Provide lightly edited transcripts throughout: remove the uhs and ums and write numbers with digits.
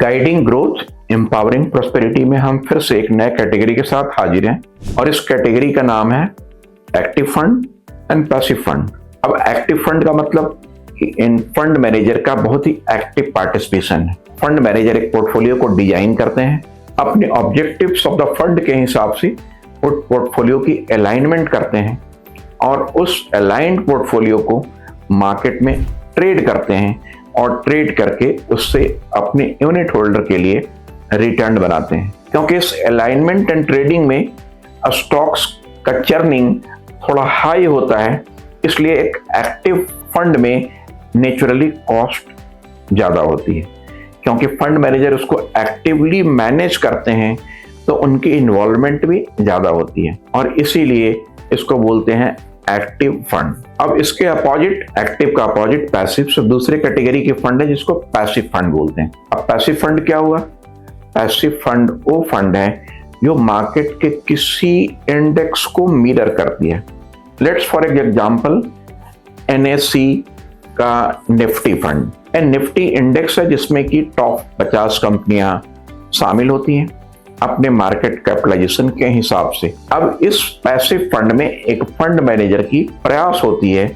Guiding growth empowering prosperity में हम फिर से एक नए कैटेगरी के साथ हाजिर हैं और इस कैटेगरी का नाम है active fund and passive fund. अब एक्टिव फंड का मतलब कि इन फंड मैनेजर का बहुत ही एक्टिव पार्टिसिपेशन है। फंड मैनेजर एक पोर्टफोलियो को डिजाइन करते हैं, अपने ऑब्जेक्टिव्स ऑफ द फंड के हिसाब से पोर्टफोलियो की अलाइनमेंट करते हैं और उस अलाइंड पोर्टफोलियो को मार्केट में ट्रेड करते हैं और ट्रेड करके उससे अपने यूनिट होल्डर के लिए रिटर्न बनाते हैं। क्योंकि इस अलाइनमेंट एंड ट्रेडिंग में स्टॉक्स का चर्निंग थोड़ा हाई होता है, इसलिए एक एक्टिव फंड में नेचुरली कॉस्ट ज़्यादा होती है। क्योंकि फंड मैनेजर उसको एक्टिवली मैनेज करते हैं तो उनकी इन्वॉल्वमेंट भी ज़्यादा होती है और इसीलिए इसको बोलते हैं एक्टिव फंड। अब इसके अपोजिट, एक्टिव का अपोजिट पैसिव से दूसरे कैटेगरी के फंड है जिसको पैसिव फंड बोलते हैं। अब पैसिव फंड क्या हुआ? पैसिव फंड वो फंड है जो मार्केट के किसी इंडेक्स को मिरर करती है। लेट्स फॉर एग्जांपल NSE का निफ्टी फंड। निफ्टी इंडेक्स है जिसमें कि टॉप 50 कंपनियां शामिल होती हैं अपने मार्केट कैपिटलाइजेशन के हिसाब से। अब इस पैसिव फंड में एक फंड मैनेजर की प्रयास होती है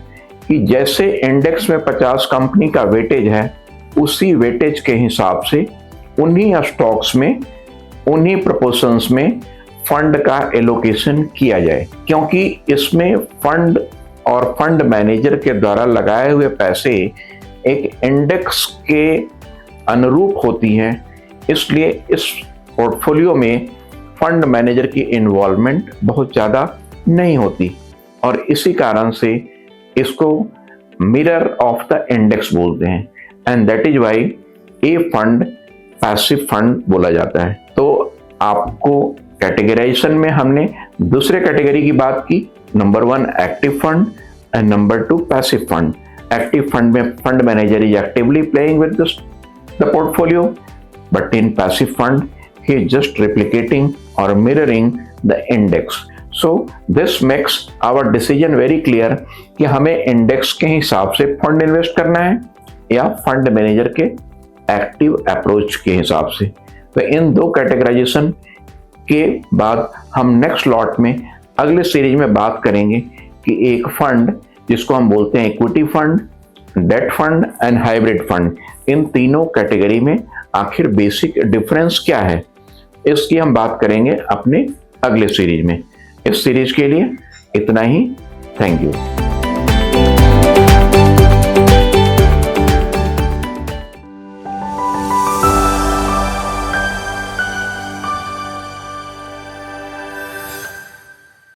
कि जैसे इंडेक्स में 50 कंपनी का वेटेज है, उसी वेटेज के हिसाब से उन्हीं स्टॉक्स में, उन्हीं प्रोपोर्शंस में फंड का एलोकेशन किया जाए। क्योंकि इसमें फंड और फंड मैनेजर के द्वारा लगाए हुए पैसे एक इंडेक्स के अनुरूप होती हैं, इसलिए इस पोर्टफोलियो में फंड मैनेजर की इन्वॉल्वमेंट बहुत ज़्यादा नहीं होती और इसी कारण से इसको मिरर ऑफ द इंडेक्स बोलते हैं and that is why a fund passive fund बोला जाता है। तो आपको कैटेगराइजेशन में हमने दूसरे कैटेगरी की बात की, number 1 active fund and number 2 passive fund. Active fund में fund manager is actively playing with the portfolio, but in passive fund he is just replicating or mirroring the index. So this makes our decision very clear कि हमें index के हिसाब से fund invest करना है या fund manager के active approach के हिसाब से। तो इन दो कैटेगराइजेशन के बाद हम नेक्स्ट लॉट में अगले सीरीज में बात करेंगे कि एक फंड जिसको हम बोलते हैं equity fund, debt fund and hybrid fund, इन तीनों कैटेगरी में आखिर बेसिक डिफरेंस क्या है, इसकी हम बात करेंगे अपने अगले सीरीज में। इस सीरीज के लिए इतना ही। Thank you.